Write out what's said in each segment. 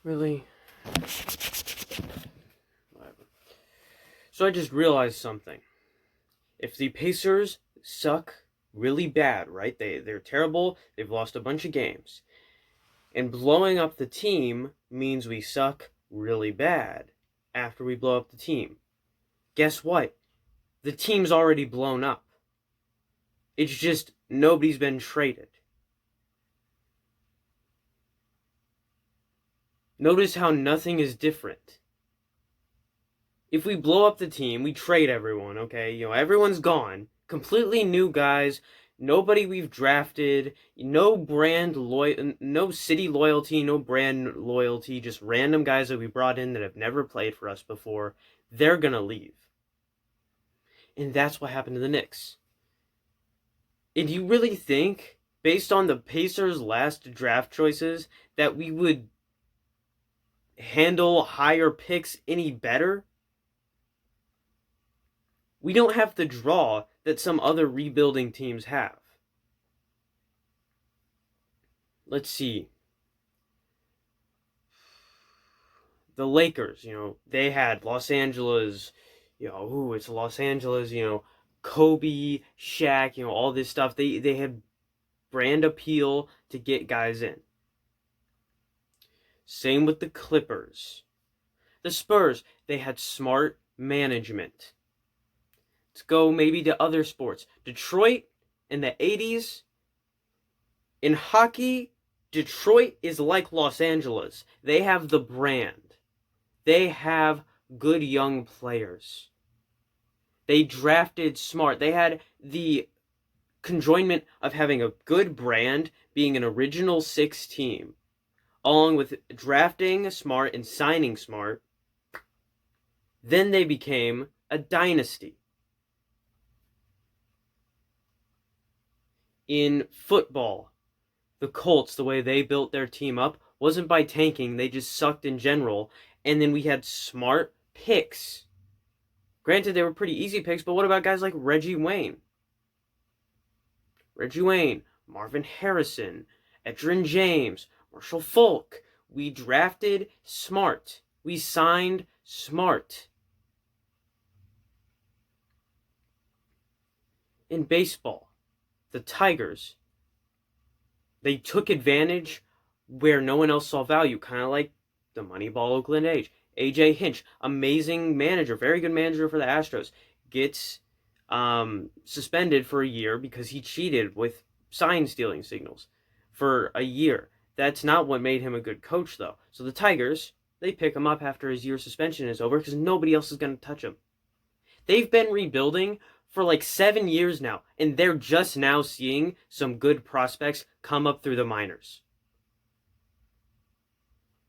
Really? Whatever. So I just realized something. If the Pacers suck really bad, right? They're terrible. They've lost a bunch of games. And blowing up the team means we suck really bad after we blow up the team. Guess what? The team's already blown up. It's just nobody's been traded. Notice how nothing is different. If we blow up the team, we trade everyone, okay? Everyone's gone. Completely new guys, nobody we've drafted, no city loyalty, no brand loyalty, just random guys that we brought in that have never played for us before. They're going to leave. And that's what happened to the Knicks. And do you really think, based on the Pacers' last draft choices, that we would handle higher picks any better? We don't have the draw that some other rebuilding teams have. Let's see. The Lakers, they had Los Angeles, it's Los Angeles, Kobe, Shaq, all this stuff. They had brand appeal to get guys in. Same with the Clippers. The Spurs, they had smart management. Let's go maybe to other sports. Detroit in the 80s. In hockey, Detroit is like Los Angeles. They have the brand. They have good young players. They drafted smart. They had the conjoinment of having a good brand, being an original six team, along with drafting smart and signing smart. Then they became a dynasty. In football, the Colts, the way they built their team up, wasn't by tanking. They just sucked in general. And then we had smart picks. Granted, they were pretty easy picks, but what about guys like Reggie Wayne? Marvin Harrison, Edgerrin James, Marshall Faulk. We drafted smart. We signed smart. In baseball, the Tigers, they took advantage where no one else saw value, kind of like the Moneyball Oakland A's. AJ Hinch, amazing manager, very good manager for the Astros, gets suspended for a year because he cheated with sign stealing signals for a year. That's not what made him a good coach, though. So the Tigers, they pick him up after his year suspension is over because nobody else is going to touch him. They've been rebuilding for like 7 years now, and they're just now seeing some good prospects come up through the minors.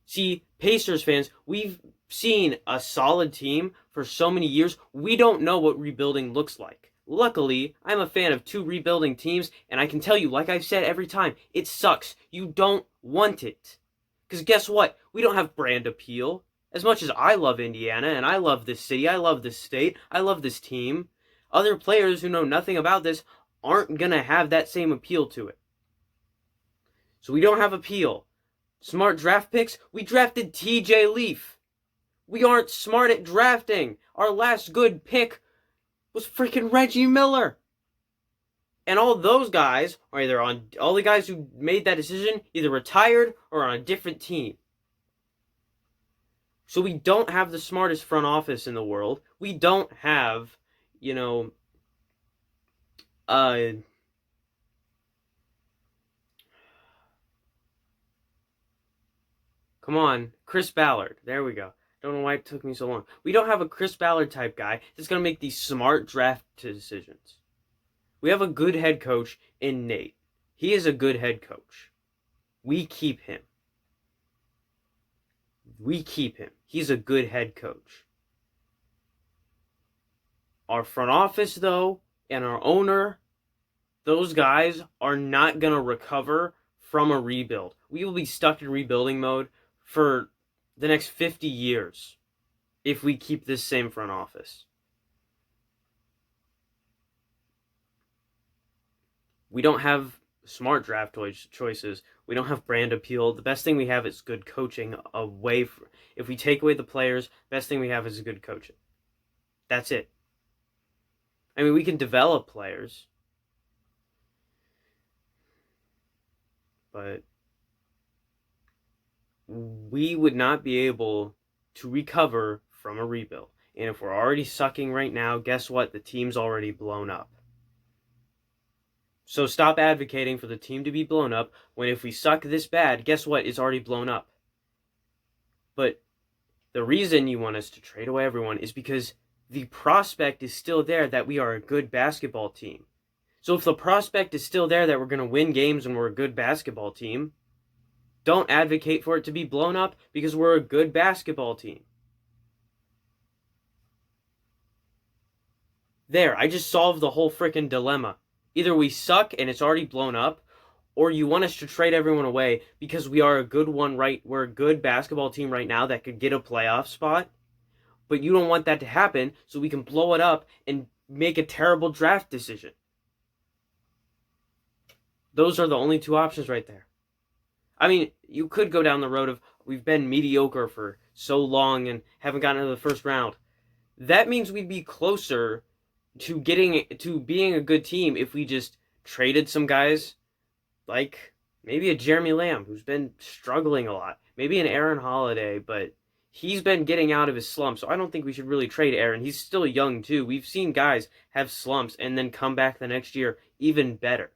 See, Pacers fans, we've seen a solid team for so many years, we don't know what rebuilding looks like. Luckily, I'm a fan of two rebuilding teams, and I can tell you, like I've said every time, it sucks. You don't want it. Because guess what? We don't have brand appeal. As much as I love Indiana, and I love this city, I love this state, I love this team, other players who know nothing about this aren't going to have that same appeal to it. So we don't have appeal. Smart draft picks? We drafted TJ Leaf. We aren't smart at drafting. Our last good pick was freaking Reggie Miller. And all those guys are either on, all the guys who made that decision either retired or on a different team. So we don't have the smartest front office in the world. We don't have, come on, Chris Ballard. There we go. Don't know why it took me so long. We don't have a Chris Ballard type guy that's going to make these smart draft decisions. We have a good head coach in Nate. He is a good head coach. We keep him. He's a good head coach. Our front office, though, and our owner, those guys are not going to recover from a rebuild. We will be stuck in rebuilding mode for the next 50 years if we keep this same front office. We don't have smart draft choices. We don't have brand appeal. The best thing we have is good coaching. If we take away the players, best thing we have is good coaching. That's it. I mean, we can develop players, but we would not be able to recover from a rebuild. And if we're already sucking right now, guess what? The team's already blown up. So stop advocating for the team to be blown up when if we suck this bad, guess what? It's already blown up. But the reason you want us to trade away everyone is because the prospect is still there that we are a good basketball team. So if the prospect is still there that we're going to win games and we're a good basketball team, don't advocate for it to be blown up because we're a good basketball team. There, I just solved the whole freaking dilemma. Either we suck and it's already blown up, or you want us to trade everyone away because we are a good one, right? We're a good basketball team right now that could get a playoff spot, but you don't want that to happen so we can blow it up and make a terrible draft decision. Those are the only two options right there. I mean, you could go down the road of we've been mediocre for so long and haven't gotten to the first round. That means we'd be closer to being a good team if we just traded some guys like maybe a Jeremy Lamb who's been struggling a lot, maybe an Aaron Holiday, but he's been getting out of his slump, so I don't think we should really trade Aaron. He's still young too. We've seen guys have slumps and then come back the next year even better.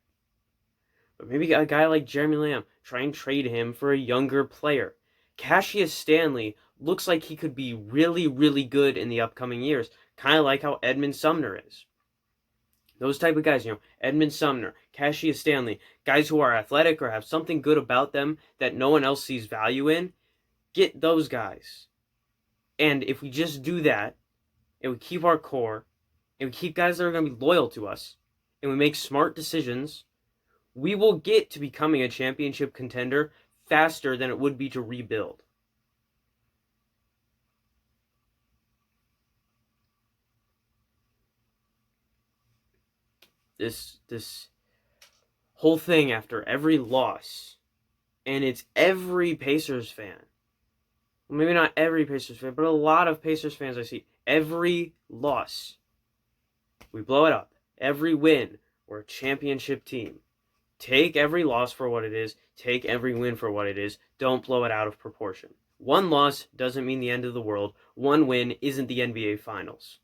But maybe a guy like Jeremy Lamb, try and trade him for a younger player. Cassius Stanley looks like he could be really, really good in the upcoming years. Kind of like how Edmund Sumner is. Those type of guys, Edmund Sumner, Cassius Stanley, guys who are athletic or have something good about them that no one else sees value in, get those guys. And if we just do that, and we keep our core, and we keep guys that are going to be loyal to us, and we make smart decisions, we will get to becoming a championship contender faster than it would be to rebuild. This whole thing after every loss, and it's every Pacers fan. Well, maybe not every Pacers fan, but a lot of Pacers fans I see. Every loss, we blow it up. Every win, we're a championship team. Take every loss for what it is. Take every win for what it is. Don't blow it out of proportion. One loss doesn't mean the end of the world. One win isn't the NBA Finals.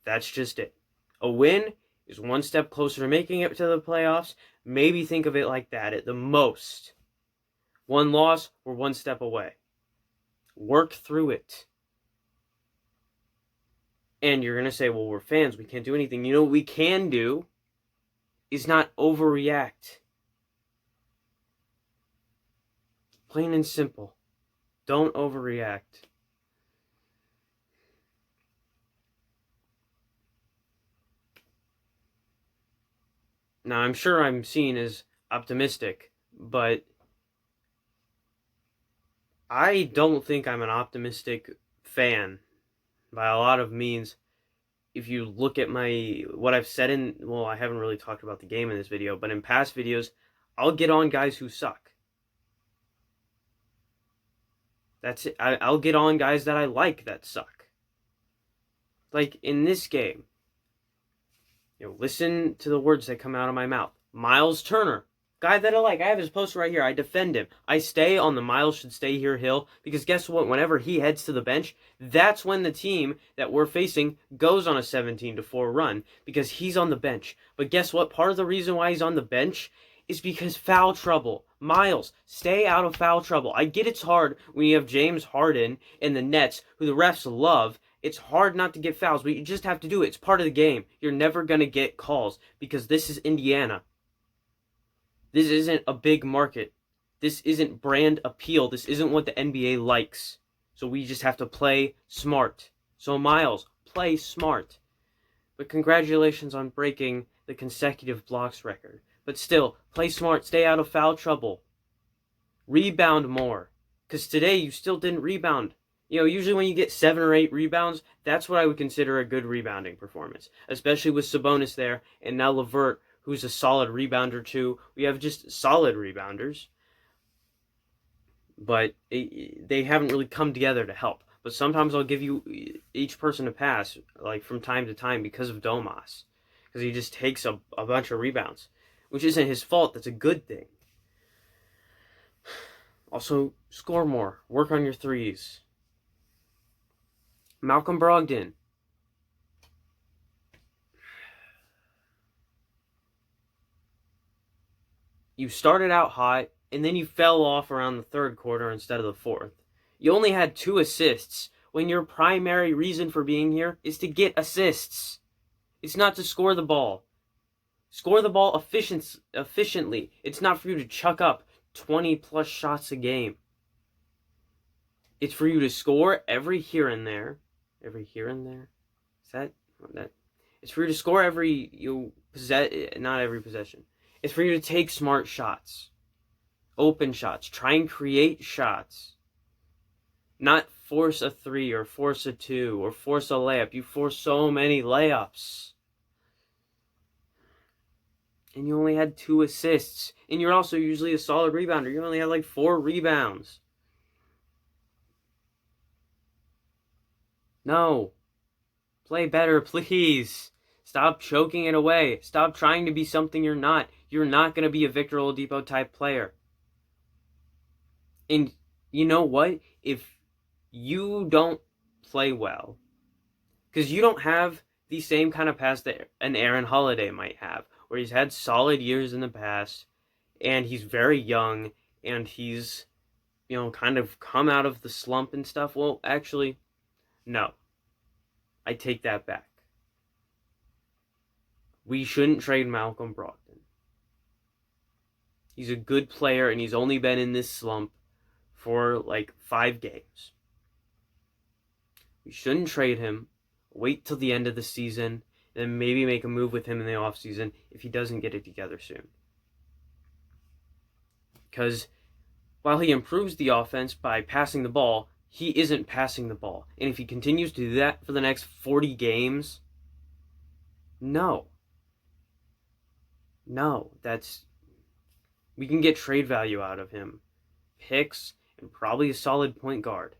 That's just it. A win is one step closer to making it to the playoffs. Maybe think of it like that at the most. One loss, we're one step away. Work through it. And you're going to say, well, we're fans. We can't do anything. You know what we can do is not overreact. Plain and simple. Don't overreact. Now, I'm sure I'm seen as optimistic, but I don't think I'm an optimistic fan by a lot of means. If you look at what I've said I haven't really talked about the game in this video, but in past videos, I'll get on guys who suck. That's it. I'll get on guys that I like that suck. Like in this game, listen to the words that come out of my mouth. Miles Turner, guy that I like. I have his poster right here. I defend him. I stay on the Miles should stay here hill because guess what? Whenever he heads to the bench, that's when the team that we're facing goes on a 17-4 run because he's on the bench. But guess what? Part of the reason why he's on the bench is because foul trouble. Miles, stay out of foul trouble. I get it's hard when you have James Harden and the Nets, who the refs love. It's hard not to get fouls, but you just have to do it. It's part of the game. You're never going to get calls because this is Indiana. This isn't a big market. This isn't brand appeal. This isn't what the NBA likes. So we just have to play smart. So Miles, play smart. But congratulations on breaking the consecutive blocks record. But still, play smart. Stay out of foul trouble. Rebound more. Because today you still didn't rebound. Usually when you get 7 or 8 rebounds, that's what I would consider a good rebounding performance. Especially with Sabonis there, and now LeVert, who's a solid rebounder too. We have just solid rebounders, but they haven't really come together to help. But sometimes I'll give you each person a pass, like from time to time, because of Domas, because he just takes a bunch of rebounds, which isn't his fault. That's a good thing. Also, score more. Work on your threes. Malcolm Brogdon. You started out hot, and then you fell off around the third quarter instead of the fourth. You only had 2 assists when your primary reason for being here is to get assists. It's not to score the ball. Score the ball efficiently. It's not for you to chuck up 20 plus shots a game. It's for you to score every here and there. Every here and there? Is that? It's for you to score not every possession. It's for you to take smart shots. Open shots. Try and create shots. Not force a 3 or force a 2 or force a layup. You force so many layups. And you only had 2 assists. And you're also usually a solid rebounder. You only had like 4 rebounds. No. Play better, please. Stop choking it away. Stop trying to be something you're not. You're not going to be a Victor Oladipo type player. And you know what? If you don't play well, because you don't have the same kind of pass that an Aaron Holiday might have, where he's had solid years in the past, and he's very young, and he's, kind of come out of the slump and stuff. Well, actually, no. I take that back. We shouldn't trade Malcolm Brogdon. He's a good player, and he's only been in this slump for like 5 games. We shouldn't trade him. Wait till the end of the season, and then maybe make a move with him in the offseason if he doesn't get it together soon. Because while he improves the offense by passing the ball, he isn't passing the ball. And if he continues to do that for the next 40 games, no, we can get trade value out of him. Picks and probably a solid point guard.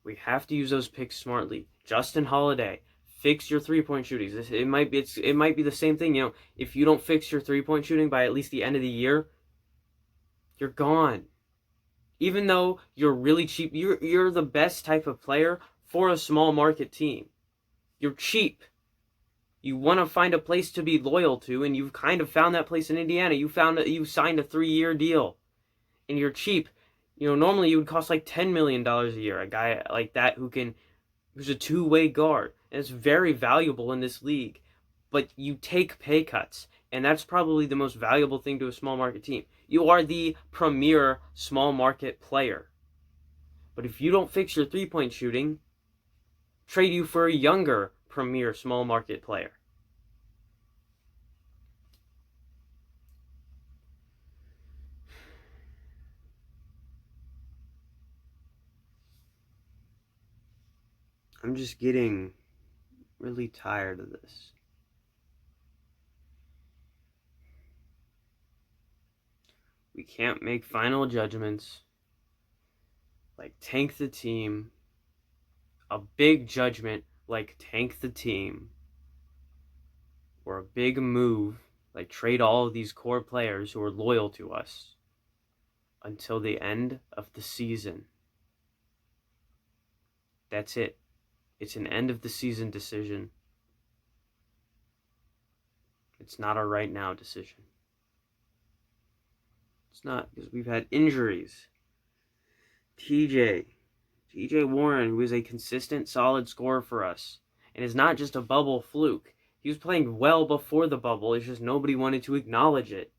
We have to use those picks smartly. Justin Holiday, fix your 3-point shooting. It might be the same thing. If you don't fix your 3-point shooting by at least the end of the year, you're gone. Even though you're really cheap, you're the best type of player for a small market team. You're cheap. You want to find a place to be loyal to, and you've kind of found that place in Indiana. You signed a 3-year deal, and you're cheap. Normally you would cost like $10 million a year. A guy like that who's a 2-way guard, and it's very valuable in this league. But you take pay cuts, and that's probably the most valuable thing to a small market team. You are the premier small market player. But if you don't fix your 3-point shooting, trade you for a younger premier small market player. I'm just getting really tired of this. We can't make final judgments like tank the team. A big judgment like tank the team. Or a big move like trade all of these core players who are loyal to us until the end of the season. That's it. It's an end of the season decision. It's not a right now decision. It's not, because we've had injuries. TJ Warren, who is a consistent, solid scorer for us, and is not just a bubble fluke. He was playing well before the bubble. It's just nobody wanted to acknowledge it.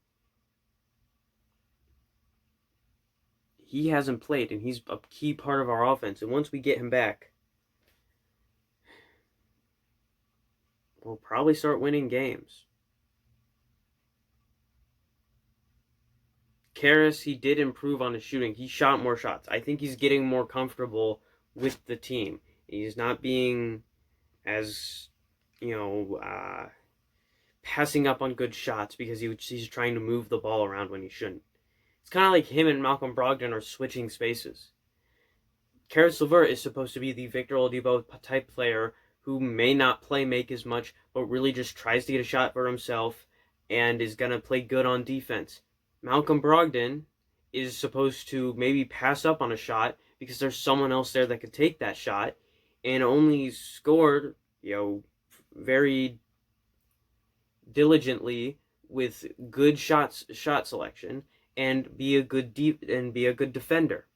He hasn't played, and he's a key part of our offense. And once we get him back, we'll probably start winning games. Caris, he did improve on his shooting. He shot more shots. I think he's getting more comfortable with the team. He's not being as, passing up on good shots because he's trying to move the ball around when he shouldn't. It's kind of like him and Malcolm Brogdon are switching spaces. Caris LeVert is supposed to be the Victor Oladipo type player who may not make as much, but really just tries to get a shot for himself and is going to play good on defense. Malcolm Brogdon is supposed to maybe pass up on a shot because there's someone else there that could take that shot, and only scored, very diligently with good shot selection and be a good defender.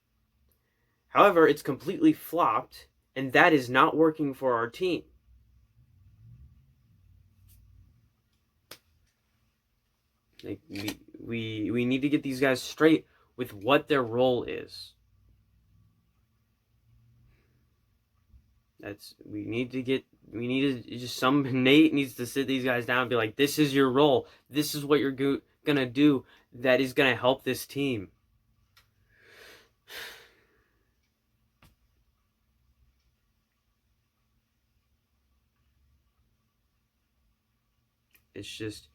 However, it's completely flopped, and that is not working for our team. Like we need to get these guys straight with what their role is. Nate needs to sit these guys down and be like, this is your role. This is what you're gonna do that is gonna help this team. It's just,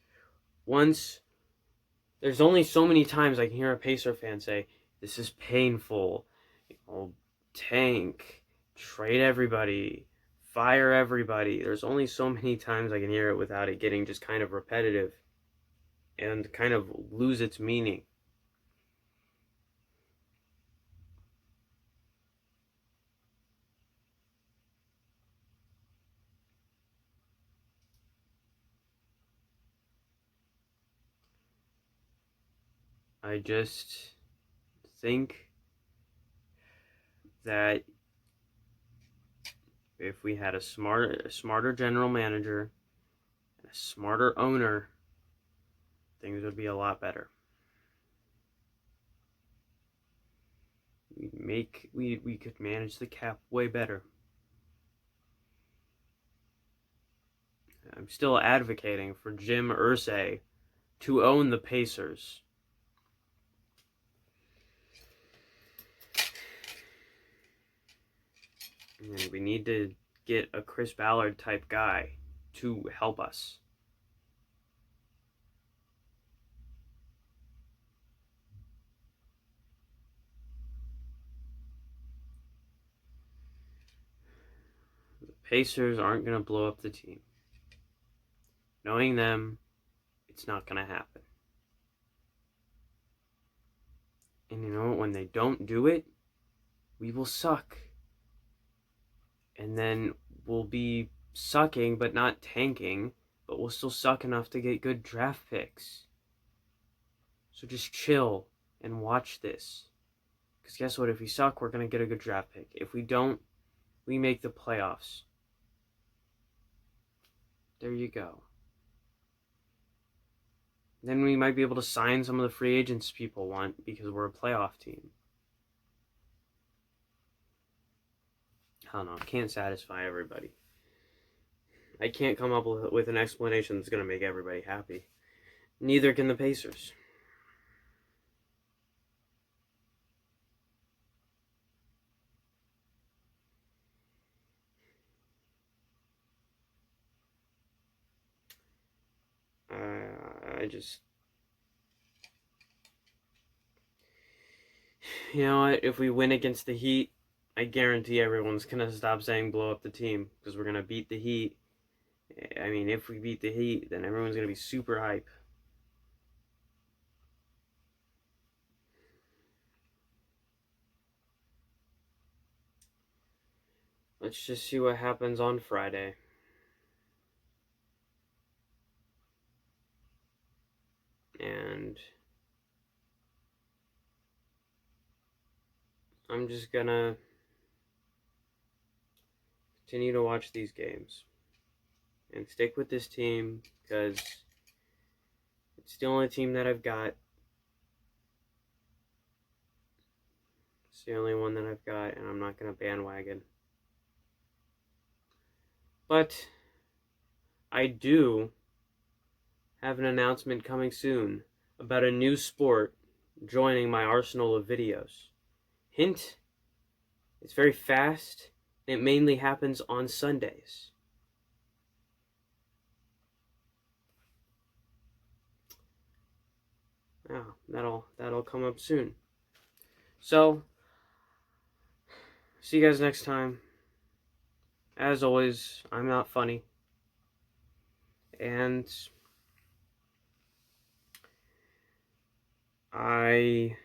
there's only so many times I can hear a Pacer fan say, this is painful, tank, trade everybody, fire everybody. There's only so many times I can hear it without it getting just kind of repetitive and kind of lose its meaning. I just think that if we had a smarter general manager, and a smarter owner, things would be a lot better. We could manage the cap way better. I'm still advocating for Jim Irsay to own the Pacers. And we need to get a Chris Ballard type guy to help us. The Pacers aren't going to blow up the team. Knowing them, it's not going to happen. And you know what? When they don't do it, we will suck. And then we'll be sucking, but not tanking, but we'll still suck enough to get good draft picks. So just chill and watch this. Because guess what? If we suck, we're going to get a good draft pick. If we don't, we make the playoffs. There you go. Then we might be able to sign some of the free agents people want because we're a playoff team. I don't know. I can't satisfy everybody. I can't come up with an explanation that's going to make everybody happy. Neither can the Pacers. You know what? If we win against the Heat, I guarantee everyone's going to stop saying blow up the team because we're going to beat the Heat. I mean, if we beat the Heat, then everyone's going to be super hype. Let's just see what happens on Friday. And I'm just gonna continue to watch these games and stick with this team because it's the only team that I've got. It's the only one that I've got, and I'm not gonna bandwagon. But I do have an announcement coming soon about a new sport joining my arsenal of videos. Hint, it's very fast, and it mainly happens on Sundays. Yeah, that'll come up soon. So, see you guys next time. As always, I'm not funny. And I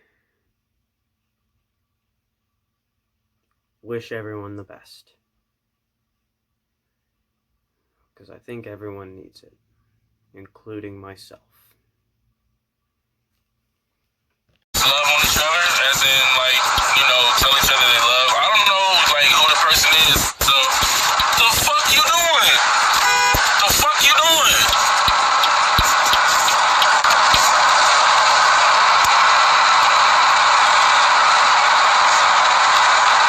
wish everyone the best. Because I think everyone needs it, including myself. Love on each other, as in, like, you know, tell each other they love. I don't know, like, who the person is. So, the fuck you doing? The fuck you doing?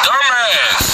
Dumbass.